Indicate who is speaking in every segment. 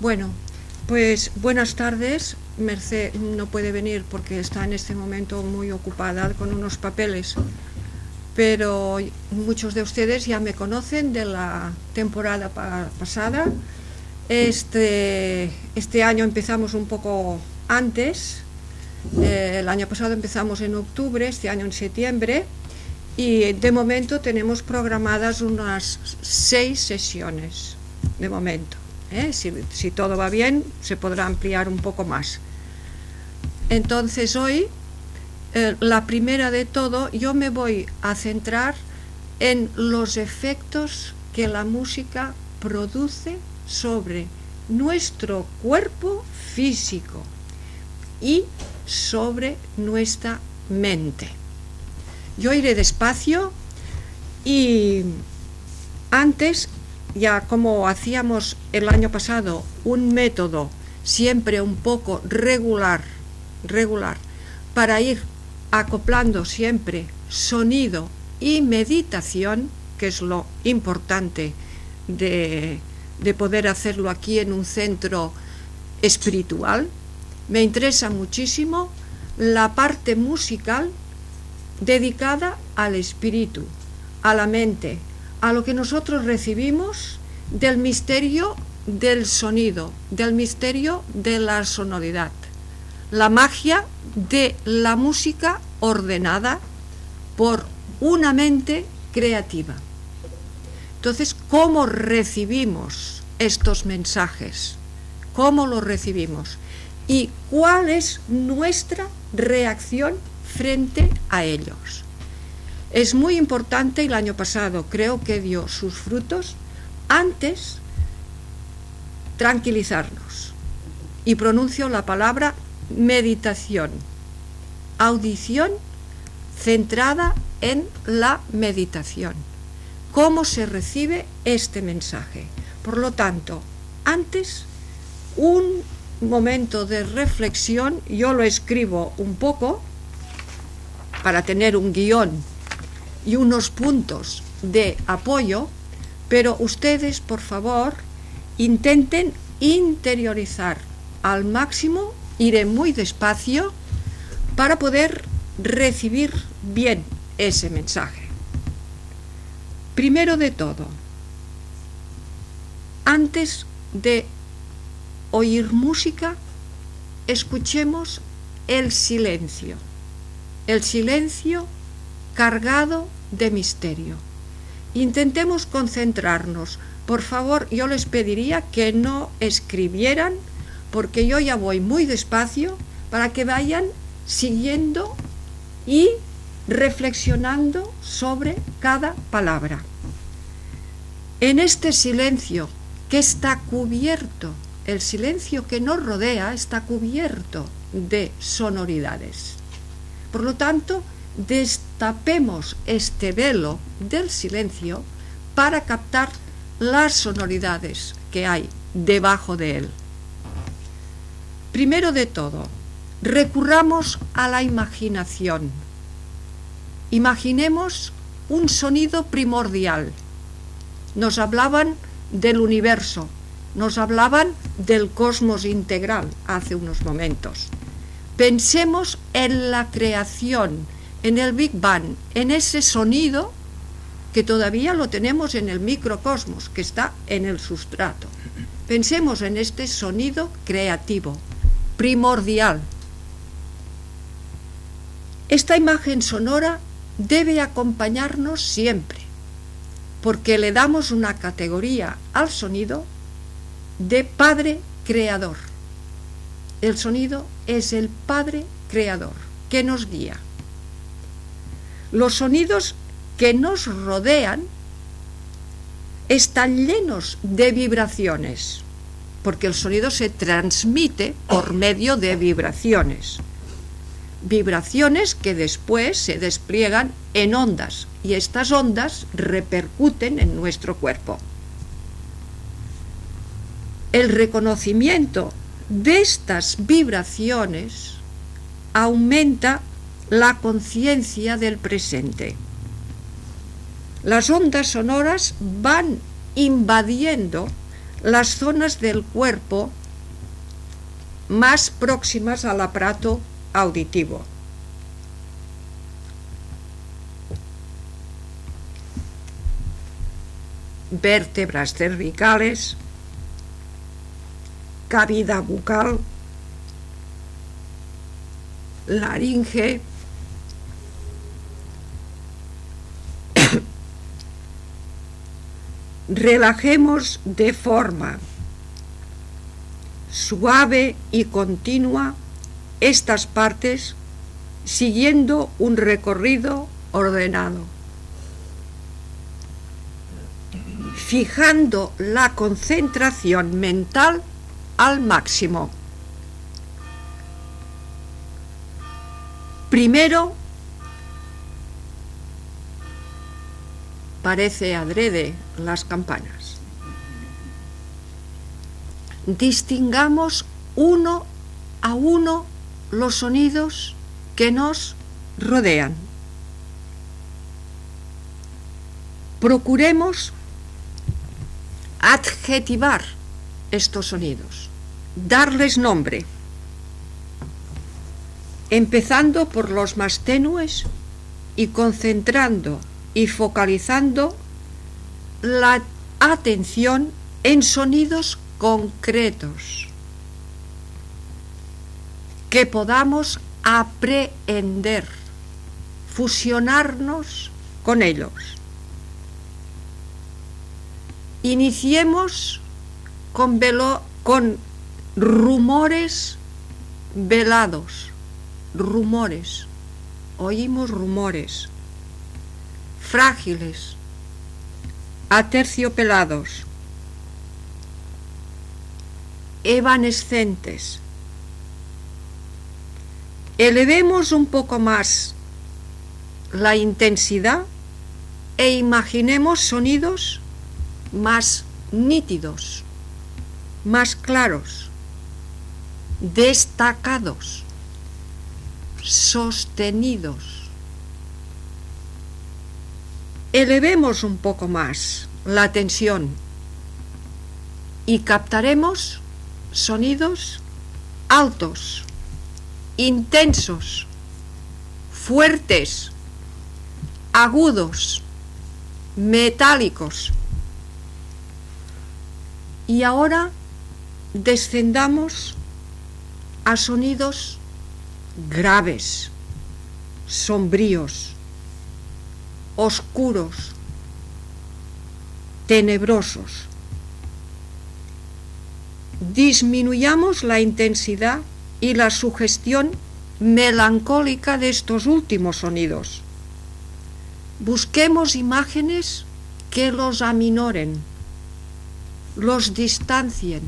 Speaker 1: Bueno, pues buenas tardes. Mercé no puede venir porque está en este momento muy ocupada con unos papeles, pero muchos de ustedes ya me conocen de la temporada pasada. Este año empezamos un poco antes. El año pasado empezamos en octubre, este año en septiembre, y de momento tenemos programadas unas 6 sesiones de momento. Si todo va bien, se podrá ampliar un poco más. Entonces hoy, la primera de todo, yo me voy a centrar en los efectos que la música produce sobre nuestro cuerpo físico y sobre nuestra mente. Yo iré despacio y antes, ya como hacíamos el año pasado, un método siempre un poco regular, para ir acoplando siempre sonido y meditación, que es lo importante de poder hacerlo aquí en un centro espiritual. Me interesa muchísimo la parte musical dedicada al espíritu, a la mente, a lo que nosotros recibimos del misterio del sonido, del misterio de la sonoridad, la magia de la música ordenada por una mente creativa. Entonces, ¿cómo recibimos estos mensajes? ¿Cómo los recibimos? ¿Y cuál es nuestra reacción frente a ellos? Es muy importante, y el año pasado creo que dio sus frutos, antes tranquilizarnos. Y pronuncio la palabra meditación, audición centrada en la meditación. ¿Cómo se recibe este mensaje? Por lo tanto, antes, un momento de reflexión, yo lo escribo un poco para tener un guión y unos puntos de apoyo, pero ustedes, por favor, intenten interiorizar al máximo. Iré muy despacio para poder recibir bien ese mensaje. Primero de todo, antes de oír música, escuchemos el silencio cargado de misterio. Intentemos concentrarnos. Por favor, yo les pediría que no escribieran, porque yo ya voy muy despacio para que vayan siguiendo y reflexionando sobre cada palabra. En este silencio que está cubierto, el silencio que nos rodea está cubierto de sonoridades. Por lo tanto, destapemos este velo del silencio para captar las sonoridades que hay debajo de él. Primero de todo, recurramos a la imaginación. Imaginemos un sonido primordial. Nos hablaban del universo, nos hablaban del cosmos integral hace unos momentos. Pensemos en la creación, en el Big Bang, en ese sonido que todavía lo tenemos en el microcosmos, que está en el sustrato. Pensemos en este sonido creativo, primordial. Esta imagen sonora debe acompañarnos siempre, porque le damos una categoría al sonido de Padre Creador. El sonido es el Padre Creador que nos guía. Los sonidos que nos rodean están llenos de vibraciones, porque el sonido se transmite por medio de vibraciones. Vibraciones que después se despliegan en ondas, y estas ondas repercuten en nuestro cuerpo. El reconocimiento de estas vibraciones aumenta la conciencia del presente. Las ondas sonoras van invadiendo las zonas del cuerpo más próximas al aparato auditivo. Vértebras cervicales, cavidad bucal, laringe, relajemos de forma suave y continua estas partes siguiendo un recorrido ordenado, fijando la concentración mental al máximo. Primero, parece adrede las campanas. Distingamos uno a uno los sonidos que nos rodean. Procuremos adjetivar estos sonidos, darles nombre, empezando por los más tenues y concentrando y focalizando la atención en sonidos concretos que podamos aprehender, fusionarnos con ellos. Iniciemos con rumores velados, rumores, oímos rumores, frágiles, aterciopelados, evanescentes. Elevemos un poco más la intensidad e imaginemos sonidos más nítidos, más claros, destacados, sostenidos. Elevemos un poco más la tensión y captaremos sonidos altos, intensos, fuertes, agudos, metálicos. Y ahora descendamos a sonidos graves, sombríos, oscuros, tenebrosos. Disminuyamos la intensidad y la sugestión melancólica de estos últimos sonidos. Busquemos imágenes que los aminoren, los distancien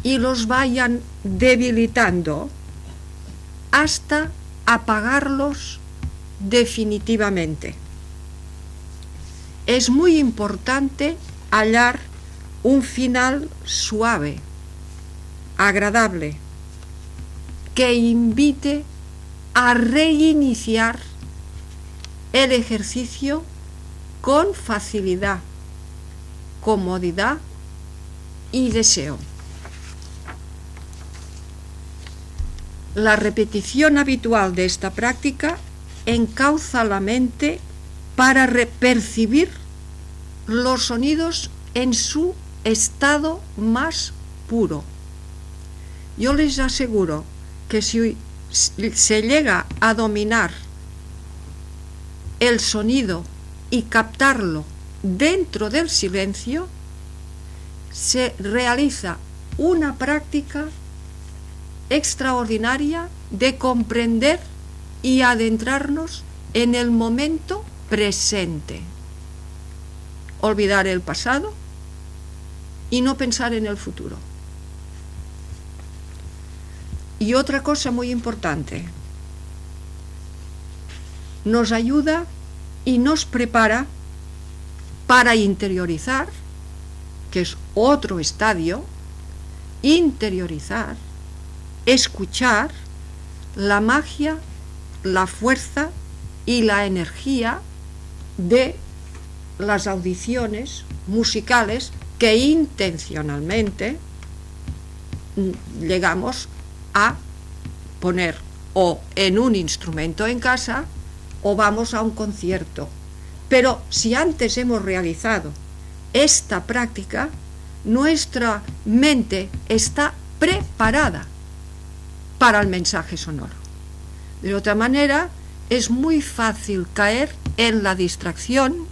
Speaker 1: y los vayan debilitando hasta apagarlos definitivamente. Es muy importante hallar un final suave, agradable, que invite a reiniciar el ejercicio con facilidad, comodidad y deseo. La repetición habitual de esta práctica encauza la mente para percibir los sonidos en su estado más puro. Yo les aseguro que si se llega a dominar el sonido y captarlo dentro del silencio, se realiza una práctica extraordinaria de comprender y adentrarnos en el momento presente. Olvidar el pasado y no pensar en el futuro. Y otra cosa muy importante, nos ayuda y nos prepara para interiorizar, que es otro estadio, interiorizar, escuchar la magia, la fuerza y la energía de las audiciones musicales que intencionalmente llegamos a poner o en un instrumento en casa o vamos a un concierto. Pero si antes hemos realizado esta práctica, nuestra mente está preparada para el mensaje sonoro. De otra manera, es muy fácil caer en la distracción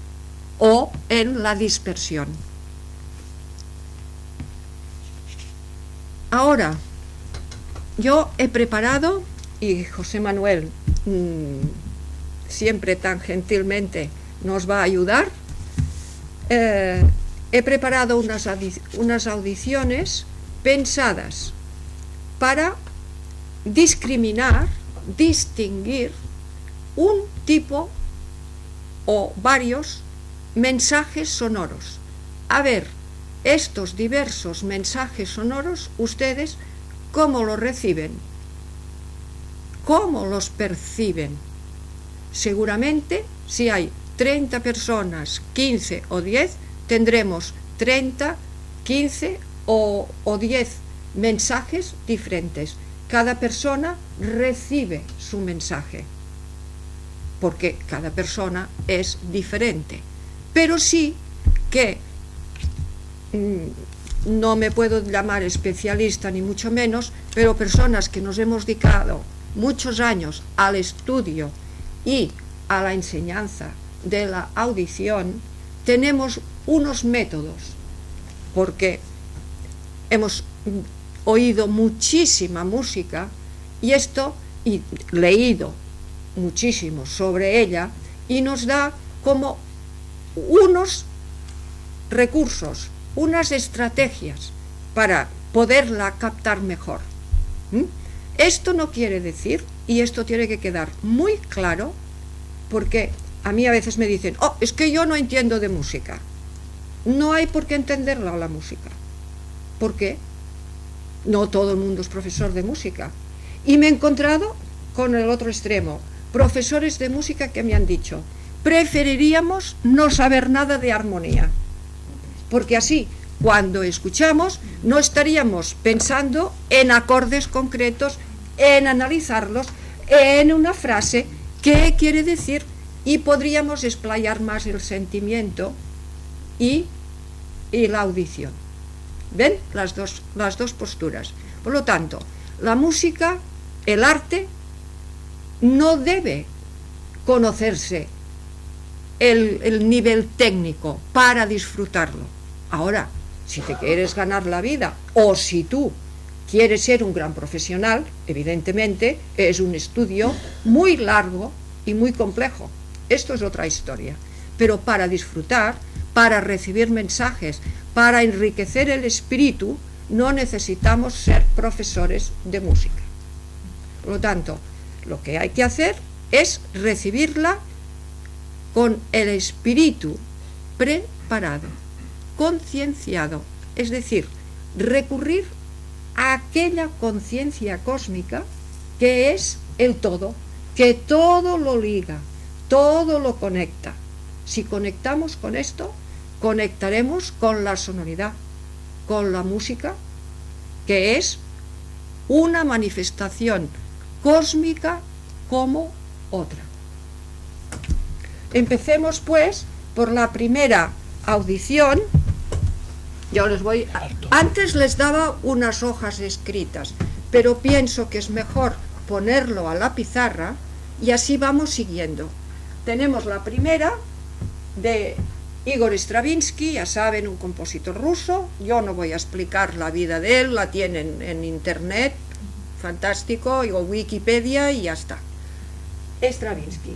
Speaker 1: o en la dispersión. Ahora, yo he preparado, y José Manuel siempre tan gentilmente nos va a ayudar, he preparado unas audiciones pensadas para discriminar, distinguir un tipo o varios mensajes sonoros. A ver, estos diversos mensajes sonoros, ustedes, ¿cómo los reciben? ¿Cómo los perciben? Seguramente, si hay 30 personas, 15 o 10, tendremos 30, 15 o 10 mensajes diferentes. Cada persona recibe su mensaje, porque cada persona es diferente. Pero sí que no me puedo llamar especialista ni mucho menos, pero personas que nos hemos dedicado muchos años al estudio y a la enseñanza de la audición, tenemos unos métodos, porque hemos oído muchísima música y leído muchísimo sobre ella, y nos da como unos recursos, unas estrategias para poderla captar mejor. Esto no quiere decir, y esto tiene que quedar muy claro, porque a mí a veces me dicen, es que yo no entiendo de música. No hay por qué entenderla la música. ¿Por qué? No todo el mundo es profesor de música. Y me he encontrado con el otro extremo, profesores de música que me han dicho, preferiríamos no saber nada de armonía, porque así, cuando escuchamos, no estaríamos pensando en acordes concretos, en analizarlos, en una frase, qué quiere decir, y podríamos explayar más el sentimiento y la audición. ¿Ven? Las dos posturas. Por lo tanto, la música, el arte, no debe conocerse el nivel técnico para disfrutarlo. Ahora, si te quieres ganar la vida o si tú quieres ser un gran profesional, evidentemente es un estudio muy largo y muy complejo. Esto es otra historia. Pero para disfrutar, para recibir mensajes, para enriquecer el espíritu, no necesitamos ser profesores de música. Por lo tanto, lo que hay que hacer es recibirla con el espíritu preparado, concienciado, es decir, recurrir a aquella conciencia cósmica que es el todo, que todo lo liga, todo lo conecta. Si conectamos con esto, conectaremos con la sonoridad, con la música, que es una manifestación cósmica como otra. Empecemos pues por la primera audición. Antes les daba unas hojas escritas, pero pienso que es mejor ponerlo a la pizarra y así vamos siguiendo. Tenemos la primera de Igor Stravinsky, ya saben, un compositor ruso. Yo no voy a explicar la vida de él, la tienen en internet, fantástico, o Wikipedia y ya está. Stravinsky.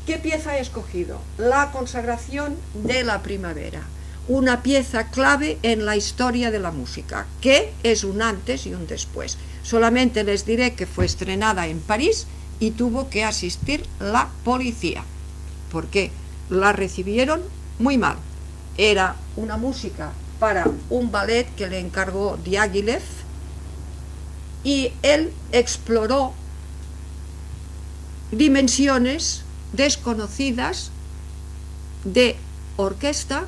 Speaker 1: ¿Qué pieza he escogido? La consagración de la primavera, una pieza clave en la historia de la música, que es un antes y un después. Solamente les diré que fue estrenada en París y tuvo que asistir la policía, porque la recibieron muy mal. Era una música para un ballet que le encargó Diaghilev, y él exploró dimensiones desconocidas de orquesta,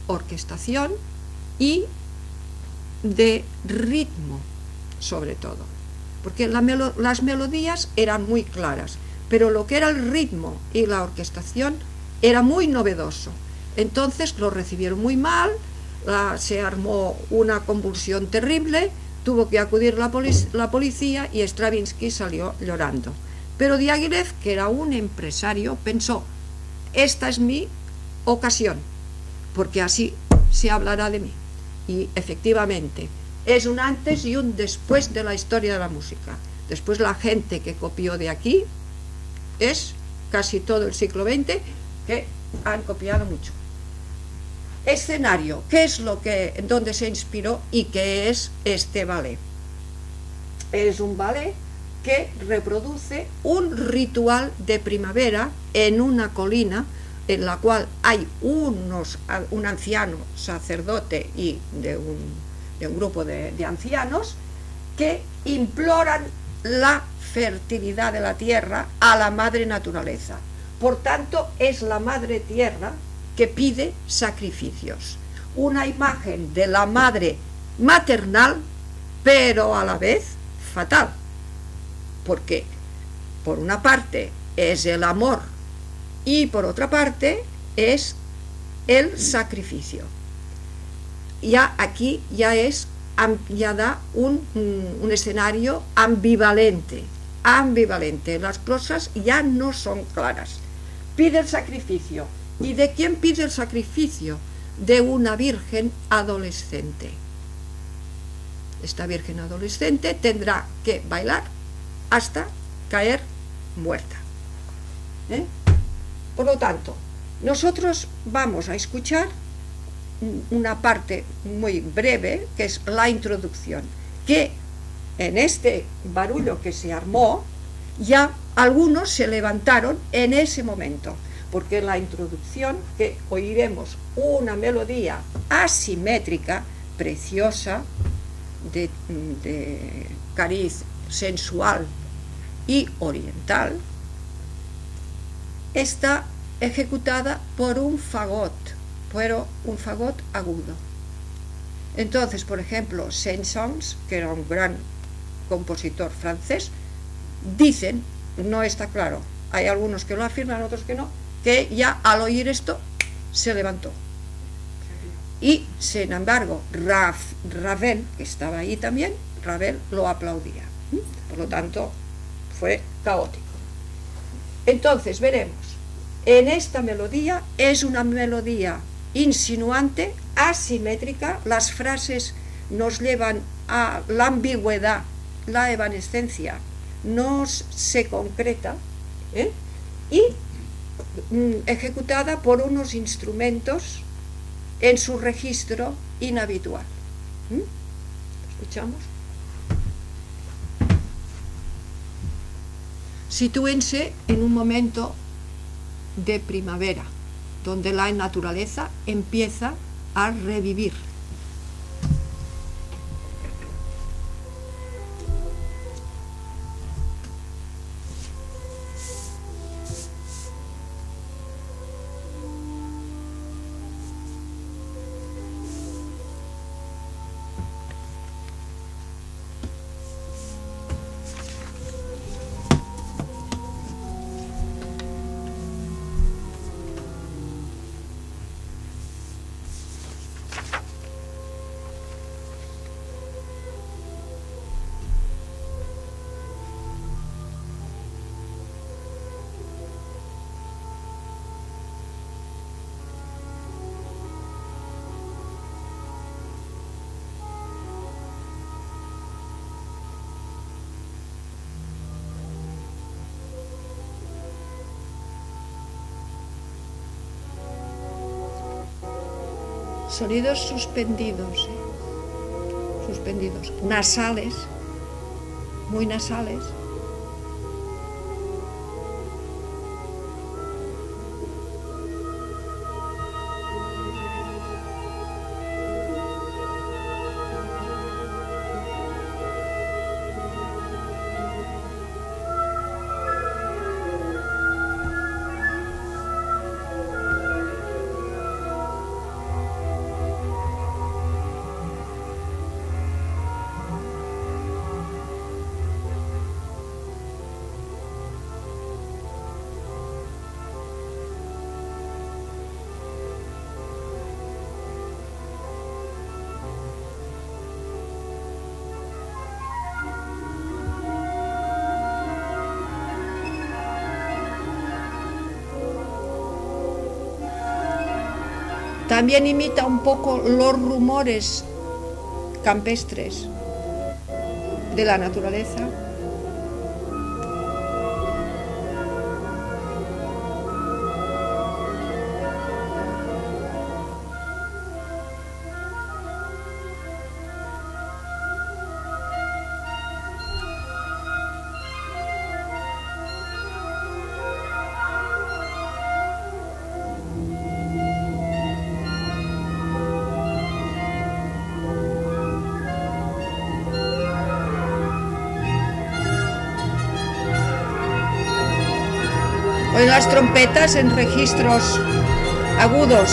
Speaker 1: orquestación y de ritmo, sobre todo, porque las melodías eran muy claras, pero lo que era el ritmo y la orquestación era muy novedoso. Entonces lo recibieron muy mal, se armó una convulsión terrible, tuvo que acudir la policía y Stravinsky salió llorando. Pero Diaghilev, que era un empresario, pensó: esta es mi ocasión, porque así se hablará de mí. Y efectivamente es un antes y un después de la historia de la música. Después la gente que copió de aquí es casi todo el siglo XX que han copiado mucho. Escenario, ¿qué es donde se inspiró y qué es este ballet? Es un ballet que reproduce un ritual de primavera en una colina en la cual hay un anciano sacerdote y de un grupo de ancianos que imploran la fertilidad de la tierra a la madre naturaleza. Por tanto, es la madre tierra que pide sacrificios. Una imagen de la madre maternal, pero a la vez fatal, porque por una parte es el amor y por otra parte es el sacrificio. Ya aquí ya da un escenario ambivalente, las cosas ya no son claras. Pide el sacrificio. ¿Y de quién pide el sacrificio? De una virgen adolescente. Esta virgen adolescente tendrá que bailar hasta caer muerta. Por lo tanto, nosotros vamos a escuchar una parte muy breve, que es la introducción, que en este barullo que se armó, ya algunos se levantaron en ese momento, porque en la introducción, que oiremos una melodía asimétrica, preciosa, de cariz sensual y oriental, está ejecutada por un fagot, pero un fagot agudo. Entonces, por ejemplo, Saint-Saëns, que era un gran compositor francés, dicen, no está claro, hay algunos que lo afirman, otros que no, que ya al oír esto se levantó. Y sin embargo, Ravel, que estaba ahí también, Ravel lo aplaudía. Por lo tanto, fue caótico. Entonces, veremos, en esta melodía es una melodía insinuante, asimétrica, las frases nos llevan a la ambigüedad, la evanescencia no se concreta, y ejecutada por unos instrumentos en su registro inhabitual. ¿Escuchamos? Sitúense en un momento de primavera, donde la naturaleza empieza a revivir. Sonidos suspendidos, nasales, muy nasales. También imita un poco los rumores campestres de la naturaleza. Oyen las trompetas en registros agudos.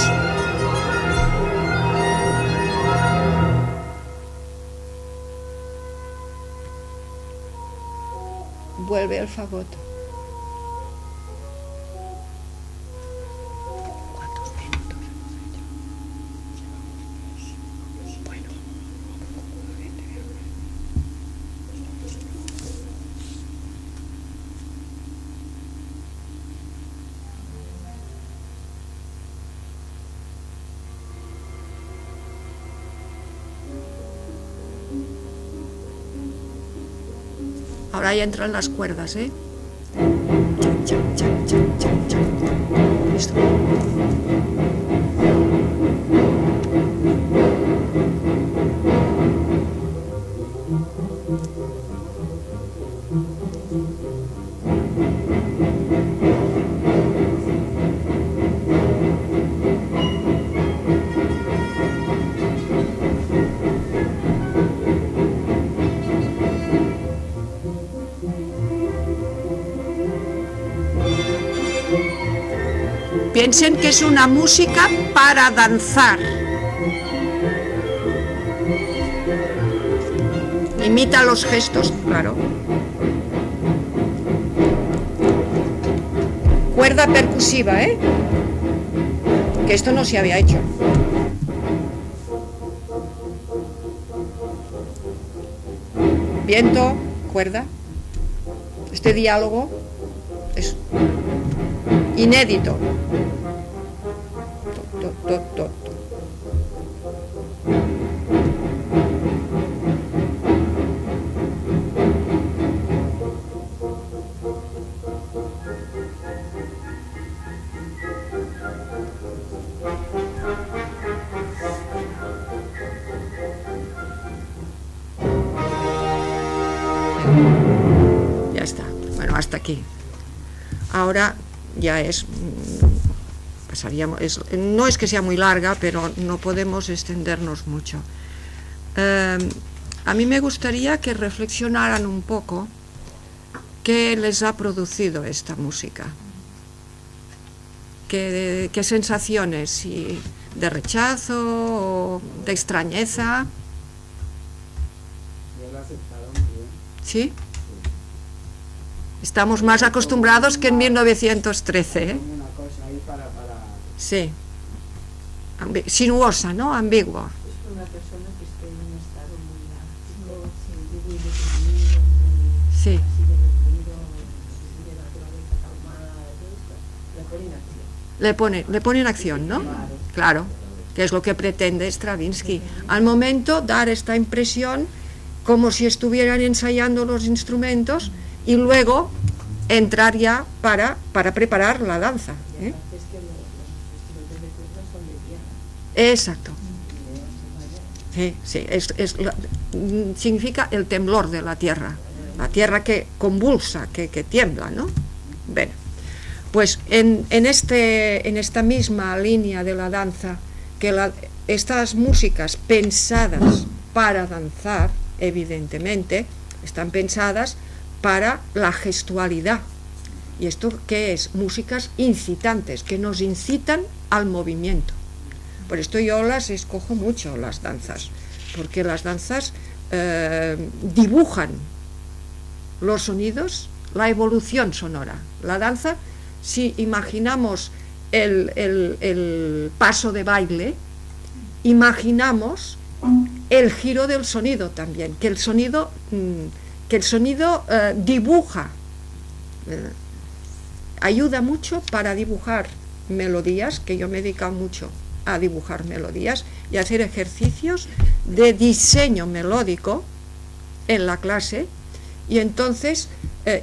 Speaker 1: Vuelve el fagot. ¿Cuántos minutos? Bueno. Ahora ya entran las cuerdas, ¿eh? Chan, chan, chan, chan, chan, chan. Listo. Piensen que es una música para danzar. Imita los gestos, claro. Cuerda percusiva, ¿eh? Que esto no se había hecho. Viento, cuerda. Este diálogo es inédito. Ya está. Bueno, hasta aquí. Ahora ya es... pasaríamos, no es que sea muy larga, pero no podemos extendernos mucho. A mí me gustaría que reflexionaran un poco qué les ha producido esta música. ¿Qué sensaciones? Si de rechazo o de extrañeza.
Speaker 2: Yo la he aceptado muy bien.
Speaker 1: ¿Sí? Estamos más acostumbrados que en 1913, ¿eh?
Speaker 2: Una cosa ahí para...
Speaker 1: Sí. Sinuosa, ¿no? Ambigua.
Speaker 3: Es una persona que esté en un estado muy ácido, muy deprimido, muy
Speaker 1: Sí.
Speaker 3: así de deprimido, de naturaleza calmada, todo esto, le pone en acción.
Speaker 1: Le pone en acción, ¿no? Claro, que es lo que pretende Stravinsky. Al momento dar esta impresión como si estuvieran ensayando los instrumentos y luego entrar ya para preparar la danza, ¿eh?
Speaker 3: Es que los instrumentos de cuerda son de tierra.
Speaker 1: Exacto. Sí, sí, significa el temblor de la tierra que convulsa, que tiembla, ¿no? Bueno, pues en esta misma línea de la danza, que estas músicas pensadas para danzar, evidentemente, están pensadas para la gestualidad. ¿Y esto qué es? Músicas incitantes, que nos incitan al movimiento. Por esto yo las escojo mucho, las danzas, porque las danzas dibujan los sonidos, la evolución sonora. La danza, si imaginamos el paso de baile, imaginamos el giro del sonido también, que el sonido dibuja, ayuda mucho para dibujar melodías, que yo me he dedicado mucho a dibujar melodías y a hacer ejercicios de diseño melódico en la clase, y entonces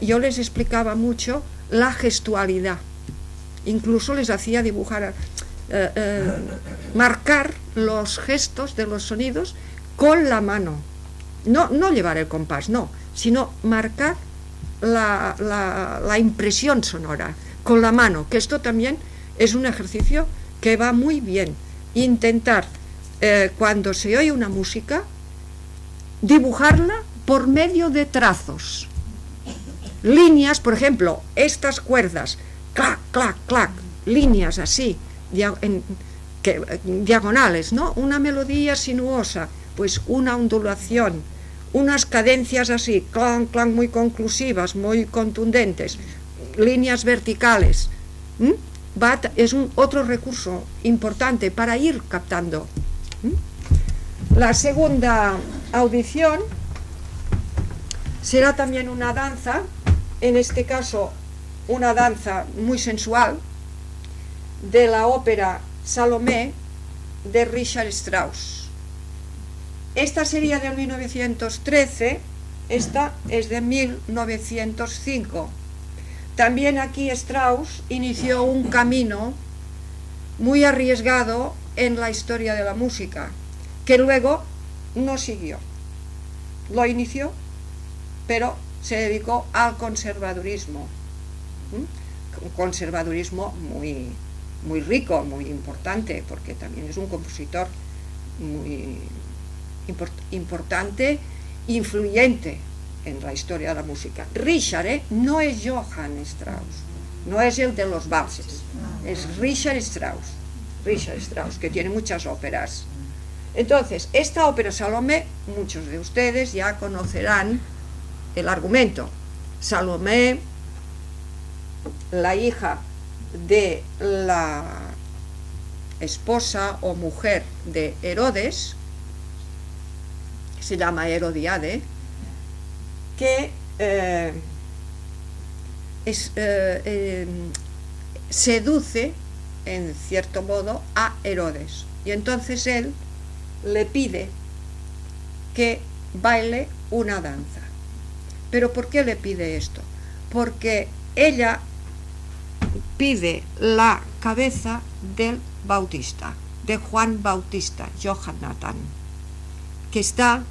Speaker 1: yo les explicaba mucho la gestualidad, incluso les hacía dibujar, marcar los gestos de los sonidos con la mano, no llevar el compás, no, sino marcar la impresión sonora con la mano, que esto también es un ejercicio que va muy bien. Intentar, cuando se oye una música, dibujarla por medio de trazos, líneas, por ejemplo, estas cuerdas, clac, clac, clac, líneas así, diagonales, ¿no? Una melodía sinuosa, pues una ondulación, unas cadencias así, clan, clan, muy conclusivas, muy contundentes, líneas verticales. Es otro recurso importante para ir captando. La segunda audición será también una danza, en este caso una danza muy sensual, de la ópera Salomé de Richard Strauss. Esta sería de 1913, esta es de 1905. También aquí Strauss inició un camino muy arriesgado en la historia de la música, que luego no siguió. Lo inició, pero se dedicó al conservadurismo. Un conservadurismo muy rico, muy importante, porque también es un compositor muy importante, influyente en la historia de la música. Richard, no es Johann Strauss, no es el de los valses, es Richard Strauss, que tiene muchas óperas. Entonces, esta ópera Salomé, muchos de ustedes ya conocerán el argumento. Salomé, la hija de la esposa o mujer de Herodes, se llama Herodiade, que seduce en cierto modo a Herodes, y entonces él le pide que baile una danza. ¿Pero por qué le pide esto? Porque ella pide la cabeza del Bautista, de Juan Bautista, Johannatan, que está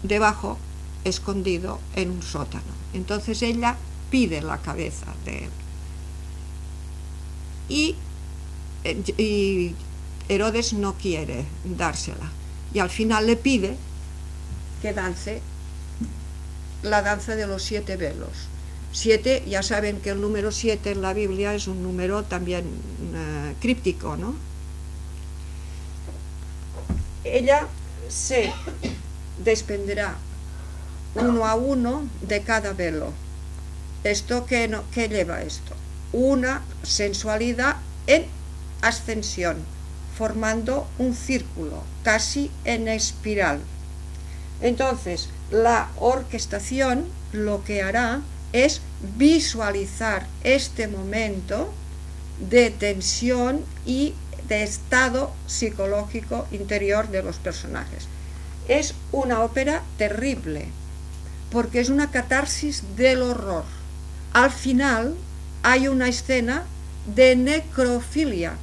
Speaker 1: debajo, escondido en un sótano. Entonces ella pide la cabeza de él, y Herodes no quiere dársela, y al final le pide que dance la danza de los 7 velos. 7, ya saben que el número 7 en la Biblia es un número también críptico, ¿no? Ella se desprenderá uno a uno de cada velo. ¿Esto qué lleva esto? Una sensualidad en ascensión, formando un círculo, casi en espiral. Entonces, la orquestación lo que hará es visualizar este momento de tensión y de estado psicológico interior de los personajes. Es una ópera terrible, porque es una catarsis del horror. Al final hay una escena de necrofilia.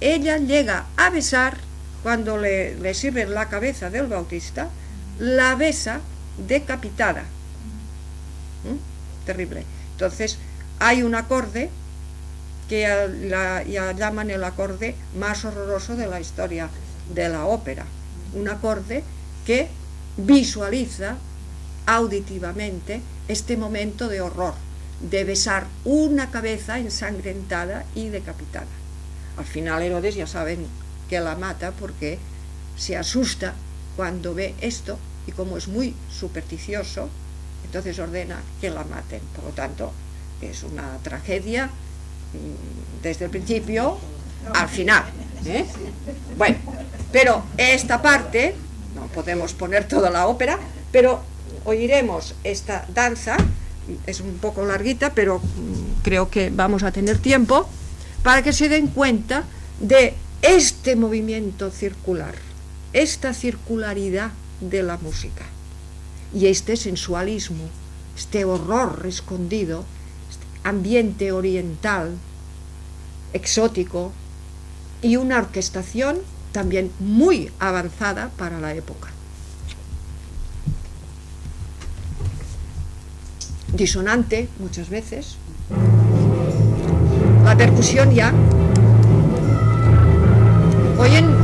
Speaker 1: Ella llega a besar, cuando le sirven la cabeza del Bautista, la besa decapitada. Terrible. Entonces hay un acorde que ya llaman el acorde más horroroso de la historia de la ópera, un acorde que visualiza auditivamente este momento de horror, de besar una cabeza ensangrentada y decapitada. Al final Herodes, ya saben que la mata, porque se asusta cuando ve esto, y como es muy supersticioso, entonces ordena que la maten. Por lo tanto, es una tragedia desde el principio al final, ¿eh? Bueno, pero esta parte, no podemos poner toda la ópera, pero oiremos esta danza, es un poco larguita, pero creo que vamos a tener tiempo, para que se den cuenta de este movimiento circular, esta circularidad de la música y este sensualismo, este horror escondido, este ambiente oriental, exótico, y una orquestación también muy avanzada para la época. Disonante muchas veces. La percusión ya. Oyen.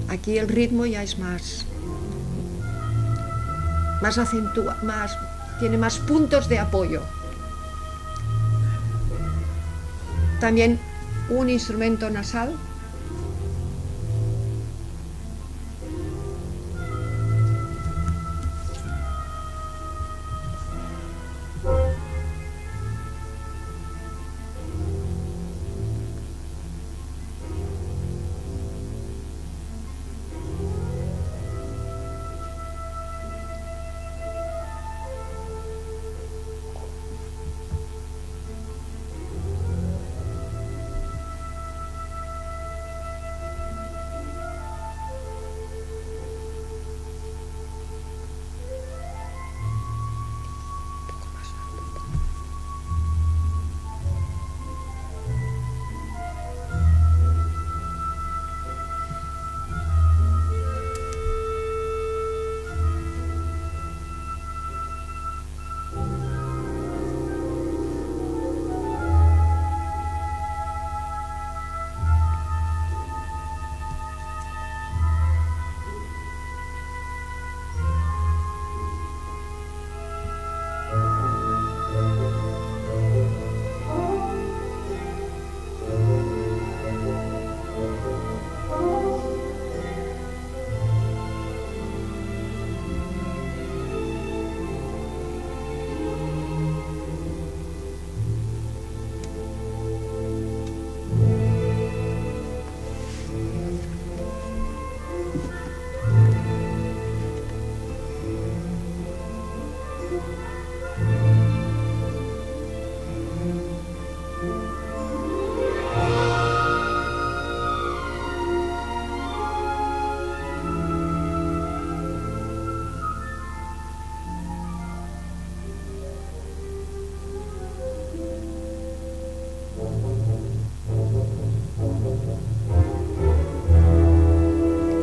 Speaker 1: Aquí el ritmo ya es más acentuado, tiene más puntos de apoyo. También un instrumento nasal.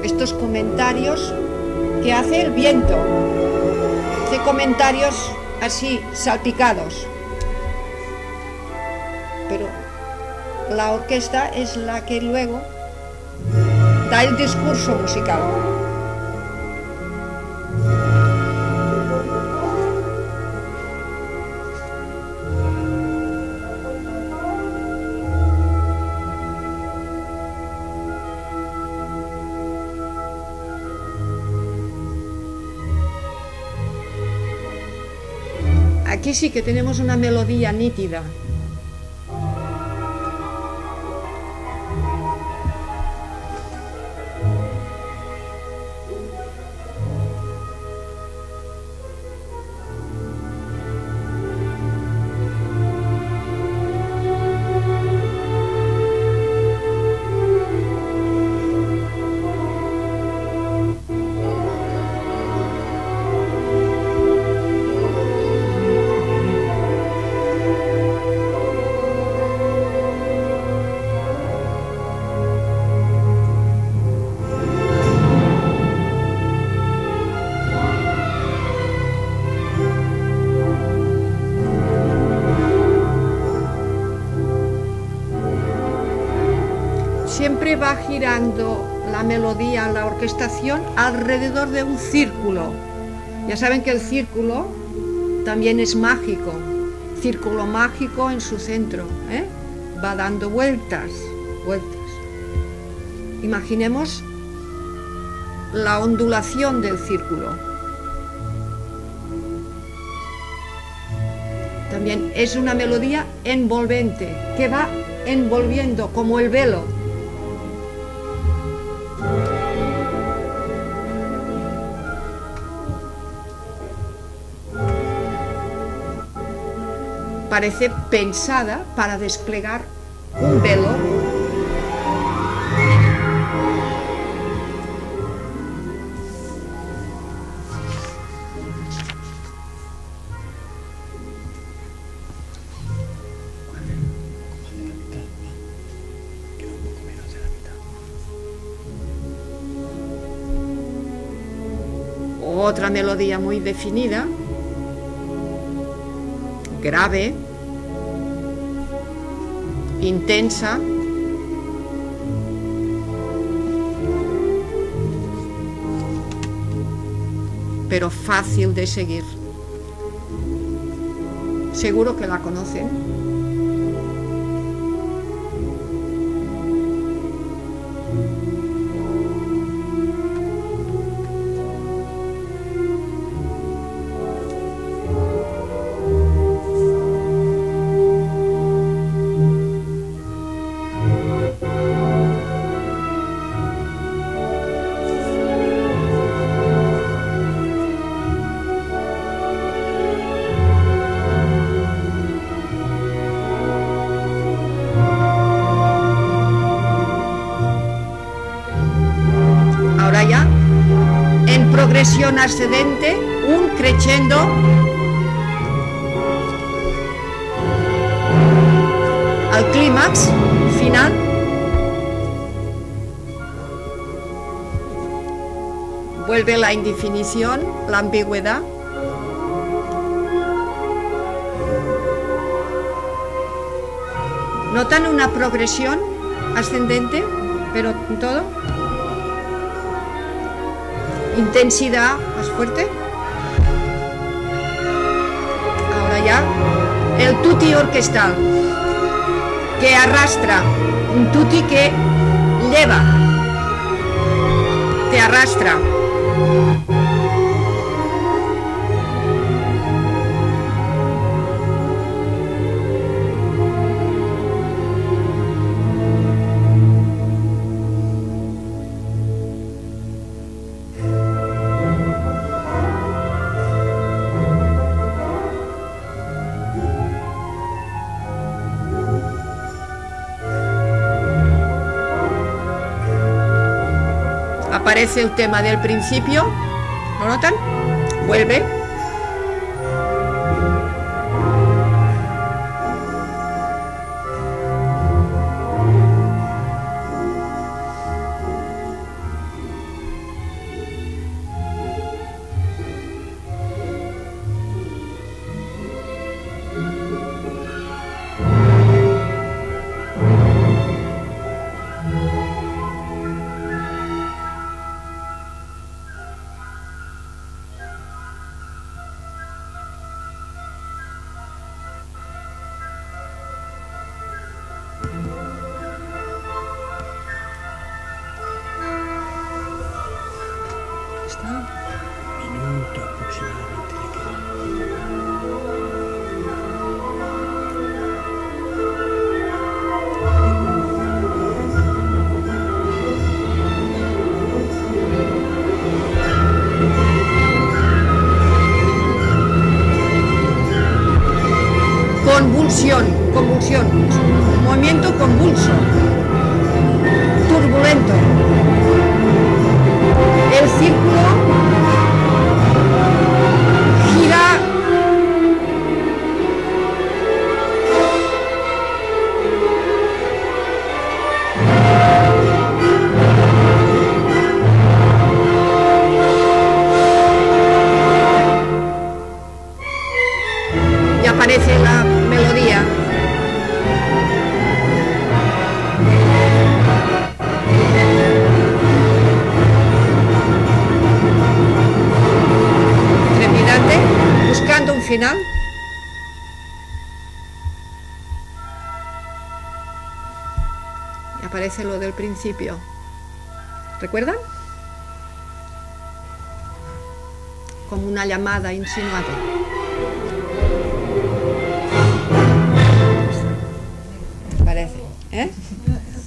Speaker 1: Estos comentarios que hace el viento, hace comentarios así salpicados, pero la orquesta es la que luego da el discurso musical. Aquí sí que tenemos una melodía nítida. Siempre va girando la melodía, la orquestación, alrededor de un círculo. Ya saben que el círculo también es mágico, círculo mágico en su centro, ¿eh? Va dando vueltas, vueltas. Imaginemos la ondulación del círculo. También es una melodía envolvente, que va envolviendo como el velo. Parece pensada para desplegar un velo. Otra melodía muy definida, grave, intensa, pero fácil de seguir. Seguro que la conocen. Ahora ya, en progresión ascendente, un crescendo al clímax final. Vuelve la indefinición, la ambigüedad. ¿Notan una progresión ascendente, pero en todo? Intensidad más fuerte. Ahora ya, el tutti orquestal, que arrastra, un tutti que lleva, te arrastra. Aparece el tema del principio, ¿lo notan? Vuelve.
Speaker 2: Minuto aproximadamente le queda.
Speaker 1: Convulsión, convulsión, un movimiento convulso, turbulento. El círculo gira y aparece la melodía. Buscando un final. Y aparece lo del principio. ¿Recuerdan? como una llamada insinuante. Parece, ¿eh?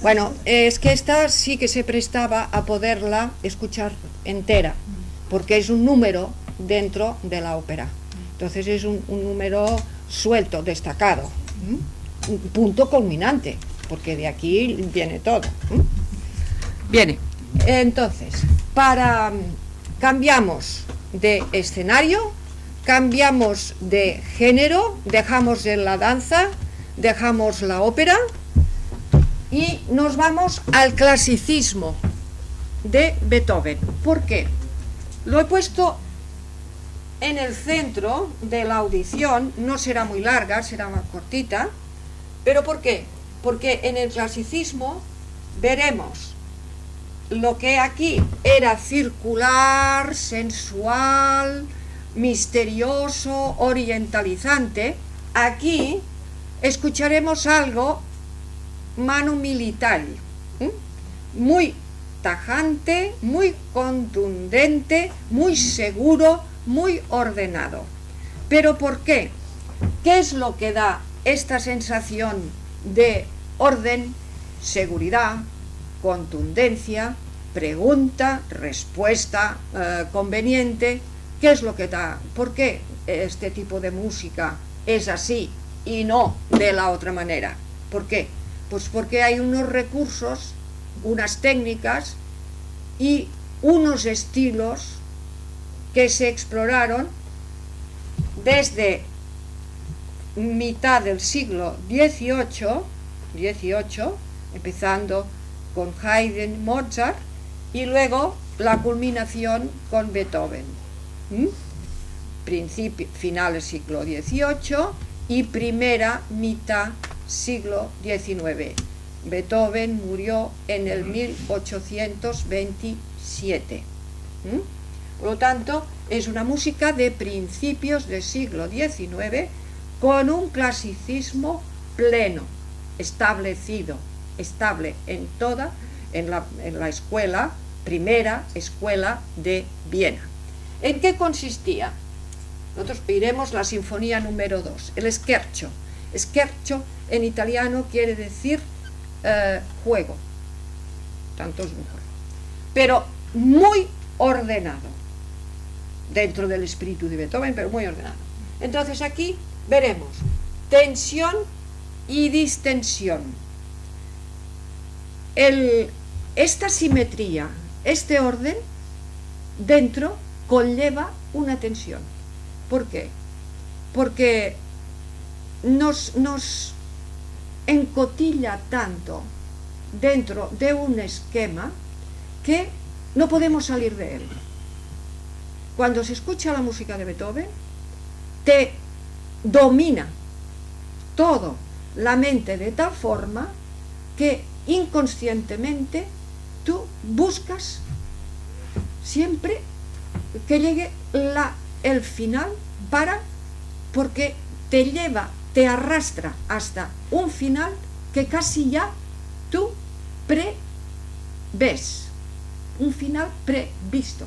Speaker 1: Bueno, es que esta sí que se prestaba a poderla escuchar entera, porque es un número dentro de la ópera. Entonces es un número suelto, destacado, un punto culminante, porque de aquí viene todo. Viene, entonces, cambiamos de escenario, cambiamos de género, dejamos de la danza, dejamos la ópera y nos vamos al clasicismo de Beethoven. ¿Por qué? Lo he puesto en el centro de la audición, no será muy larga, será más cortita, pero ¿por qué? Porque en el clasicismo veremos lo que aquí era circular, sensual, misterioso, orientalizante. Aquí escucharemos algo manu militari, muy tajante, muy contundente, muy seguro, muy ordenado. ¿Pero por qué? ¿Qué es lo que da esta sensación de orden, seguridad, contundencia, pregunta, respuesta conveniente? ¿Qué es lo que da? ¿Por qué este tipo de música es así y no de la otra manera? ¿Por qué? Pues porque hay unos recursos, unas técnicas y unos estilos que se exploraron desde mitad del siglo XVIII, empezando con Haydn, Mozart, y luego la culminación con Beethoven. Final del siglo XVIII y primera mitad siglo XIX. Beethoven murió en el 1827. Por lo tanto, es una música de principios del siglo XIX con un clasicismo pleno, establecido, estable en la escuela, primera escuela de Viena. ¿En qué consistía? Nosotros iremos la sinfonía número 2, el scherzo. Scherzo en italiano quiere decir juego, tanto es un juego, pero muy ordenado, dentro del espíritu de Beethoven, pero muy ordenado. Entonces aquí veremos tensión y distensión. Esta simetría, este orden, dentro conlleva una tensión. ¿Por qué? Porque nos encotilla tanto dentro de un esquema que no podemos salir de él. Cuando se escucha la música de Beethoven, te domina todo la mente de tal forma que inconscientemente tú buscas siempre que llegue el final porque te lleva, te arrastra hasta un final que casi ya tú preves, un final previsto,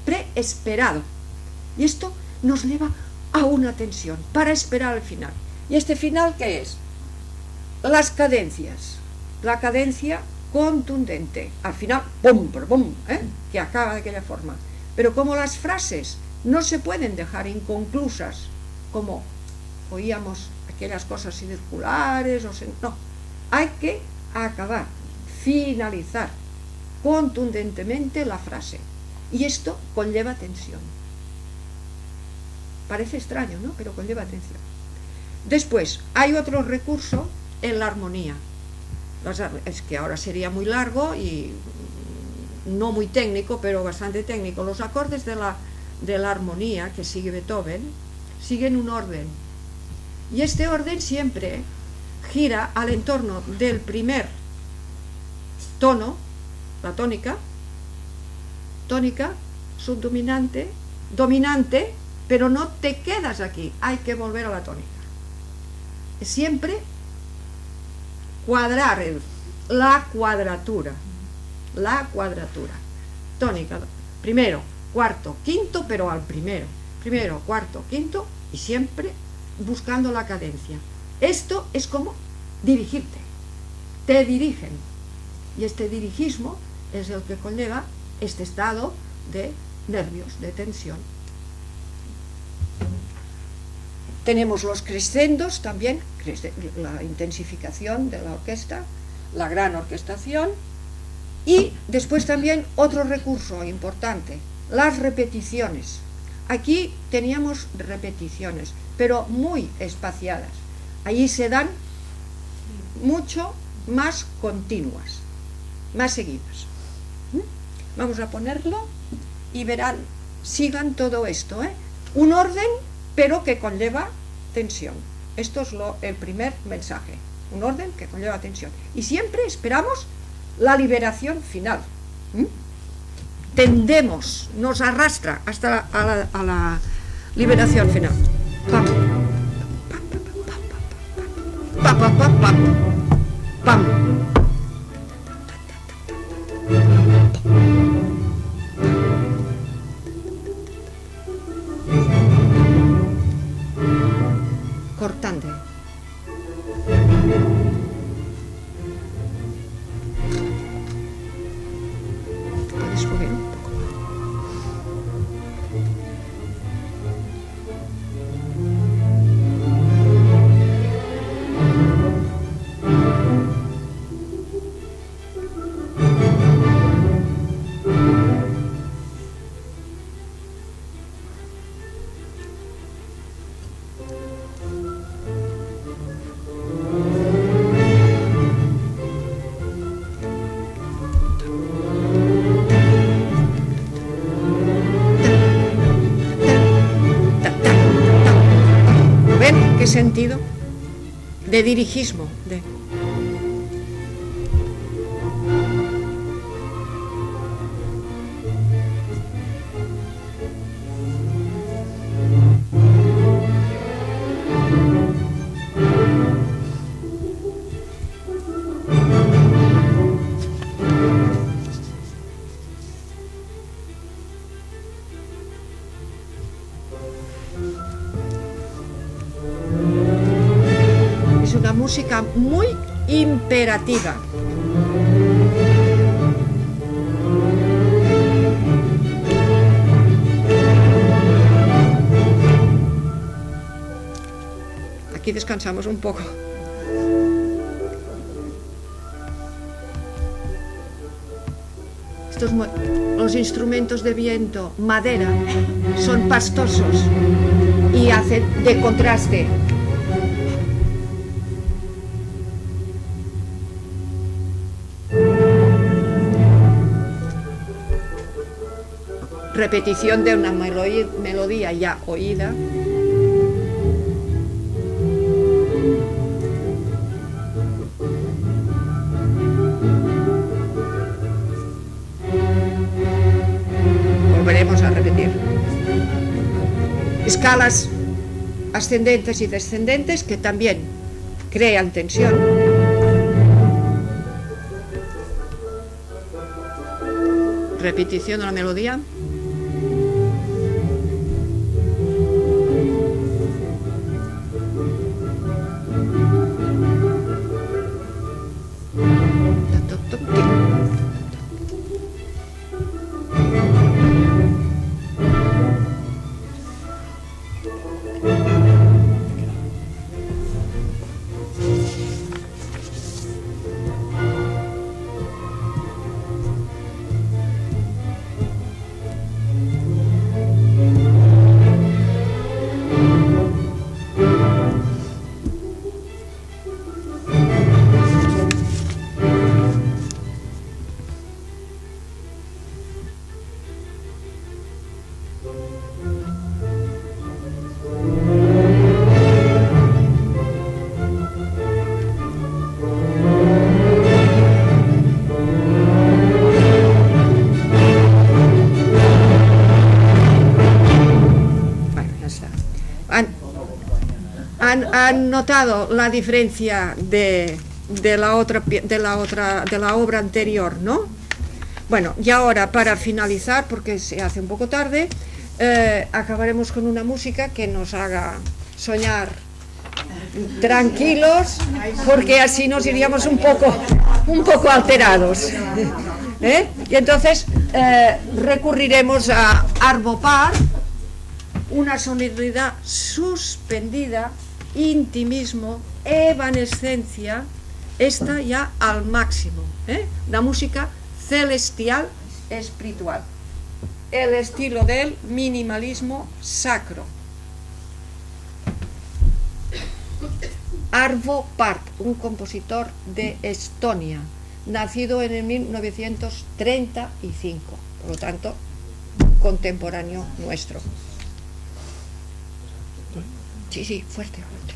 Speaker 1: preesperado. Y esto nos lleva a una tensión para esperar el final. ¿Y este final qué es? Las cadencias, la cadencia contundente, al final, pum, pum, que acaba de aquella forma. Pero como las frases no se pueden dejar inconclusas, como oíamos aquellas cosas circulares, no, hay que acabar, finalizar contundentemente la frase. Y esto conlleva tensión. Parece extraño, ¿no? Pero conlleva tensión. Después, hay otro recurso en la armonía. Es que ahora sería muy largo y no muy técnico, pero bastante técnico. Los acordes de la armonía que sigue Beethoven siguen un orden. Y este orden siempre gira al entorno del primer tono, la tónica, subdominante, dominante, pero no te quedas aquí, hay que volver a la tónica. Siempre cuadrar la cuadratura, tónica, primero cuarto, quinto, pero al primero. Primero, cuarto, quinto y siempre buscando la cadencia. Esto es como dirigirte. Te dirigen. Y este dirigismo es el que conlleva este estado de nervios, de tensión. Tenemos los crescendos también, la intensificación de la orquesta, la gran orquestación, y después también otro recurso importante, las repeticiones. Aquí teníamos repeticiones, pero muy espaciadas. Allí se dan mucho más continuas, más seguidas. Vamos a ponerlo y verán, sigan todo esto, un orden, pero que conlleva tensión. Esto es el primer mensaje, un orden que conlleva tensión. Y siempre esperamos la liberación final. Tendemos, nos arrastra hasta la liberación final. Pam, pam, pam, pam, pam, pam. Cortante. Puedes subir un poco más. Sentido de dirigismo, música muy imperativa. Aquí descansamos un poco. Los instrumentos de viento, madera, son pastosos y hacen de contraste. Repetición de una melodía ya oída. Volveremos a repetir. Escalas ascendentes y descendentes que también crean tensión. Repetición de la melodía. ¿Han notado la diferencia de la obra anterior, no? Bueno, y ahora para finalizar, porque se hace un poco tarde, acabaremos con una música que nos haga soñar tranquilos, porque así nos iríamos un poco alterados. Y entonces recurriremos a Arvo Pärt, una sonoridad suspendida, intimismo, evanescencia, esta ya al máximo, la música celestial espiritual, el estilo del minimalismo sacro. Arvo Pärt, un compositor de Estonia, nacido en el 1935, por lo tanto, contemporáneo nuestro. Sí, fuerte, fuerte.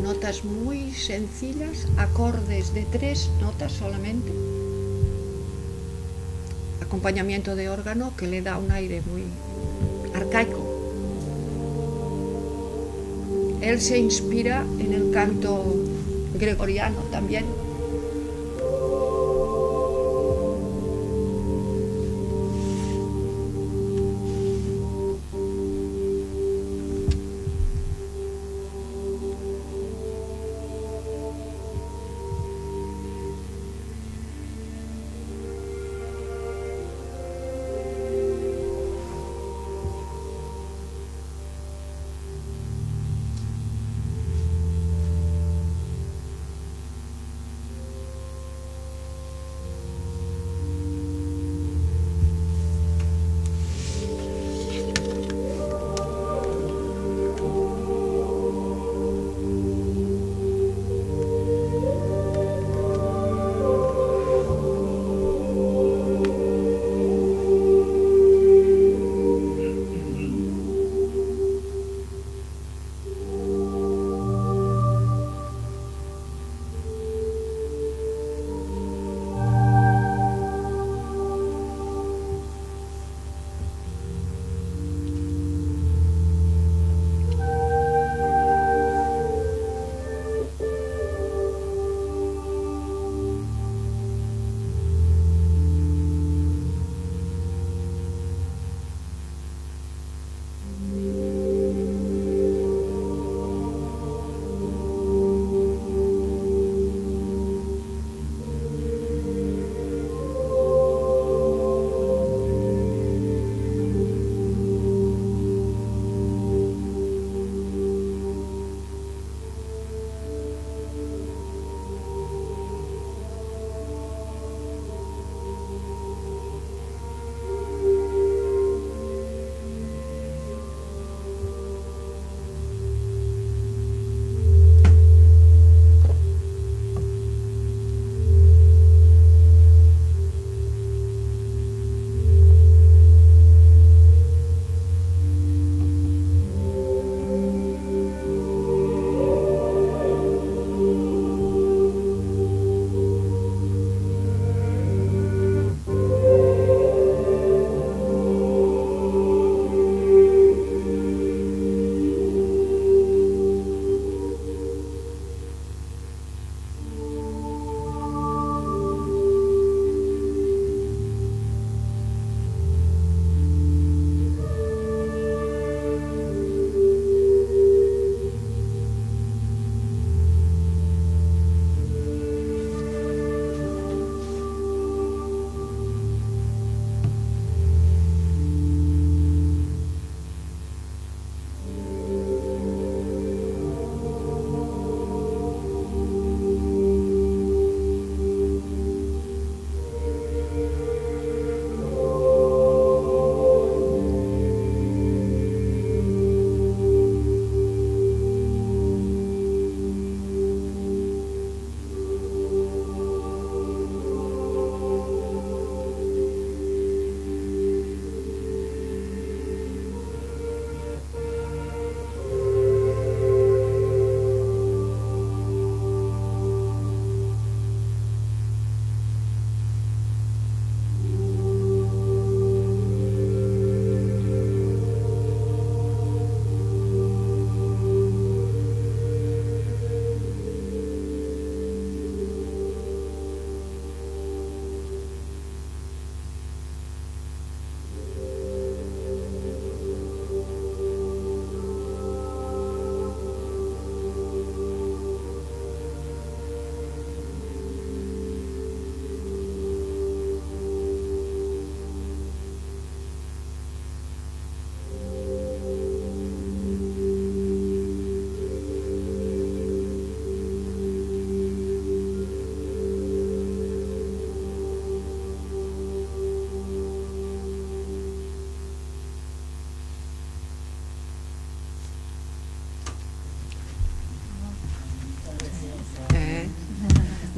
Speaker 1: Notas muy sencillas, acordes de 3 notas solamente, acompañamiento de órgano que le da un aire muy arcaico. Él se inspira en el canto gregoriano también.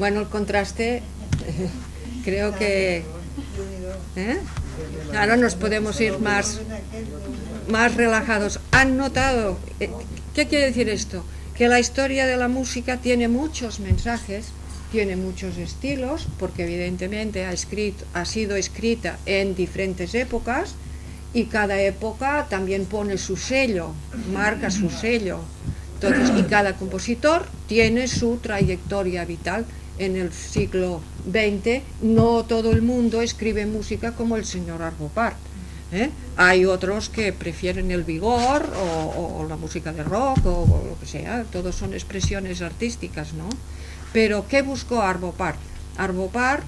Speaker 1: Bueno, el contraste, creo que... Ahora nos podemos ir más relajados. ¿Han notado? ¿Qué quiere decir esto? Que la historia de la música tiene muchos mensajes, tiene muchos estilos, porque evidentemente ha sido escrita en diferentes épocas, y cada época también pone su sello, marca su sello. Entonces, y cada compositor tiene su trayectoria vital. En el siglo XX no todo el mundo escribe música como el señor Arvo Pärt. Hay otros que prefieren el vigor o la música de rock o lo que sea, todos son expresiones artísticas, ¿no? Pero ¿qué buscó Arvo Pärt? Arvo Pärt,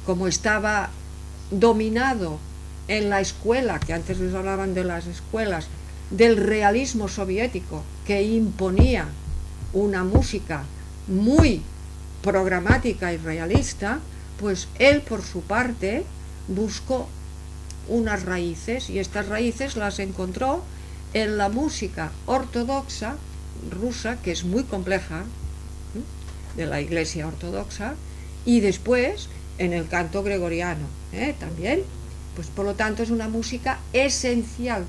Speaker 1: como estaba dominado en la escuela, que antes les hablaban de las escuelas, del realismo soviético, que imponía una música muy programática y realista, pues él por su parte buscó unas raíces, y estas raíces las encontró en la música ortodoxa rusa, que es muy compleja, de la Iglesia ortodoxa, y después en el canto gregoriano, también. Pues por lo tanto es una música esencial,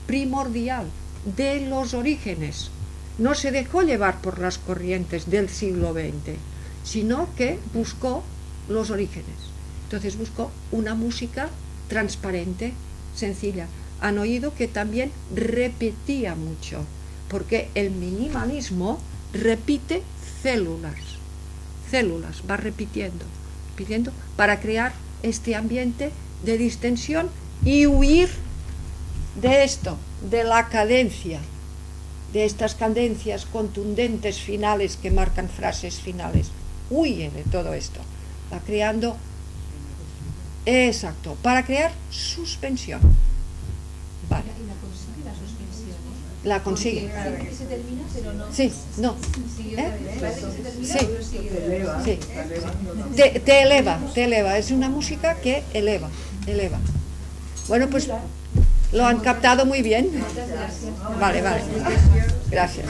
Speaker 1: primordial, de los orígenes. No se dejó llevar por las corrientes del siglo XX, sino que buscó los orígenes. Entonces buscó una música transparente, sencilla. Han oído que también repetía mucho, porque el minimalismo repite células, va repitiendo para crear este ambiente de distensión y huir de esto, de la cadencia, de estas cadencias contundentes finales que marcan frases finales. Huye de todo esto, va creando, exacto, para crear suspensión. Vale.
Speaker 3: ¿Y la consigue la suspensión?
Speaker 1: La consigue.
Speaker 3: Sí, se termina, pero no.
Speaker 1: Sí, no.
Speaker 3: Sí.
Speaker 1: Te eleva, es una música que eleva. Bueno, pues lo han captado muy bien.
Speaker 3: Muchas gracias.
Speaker 1: Vale, gracias.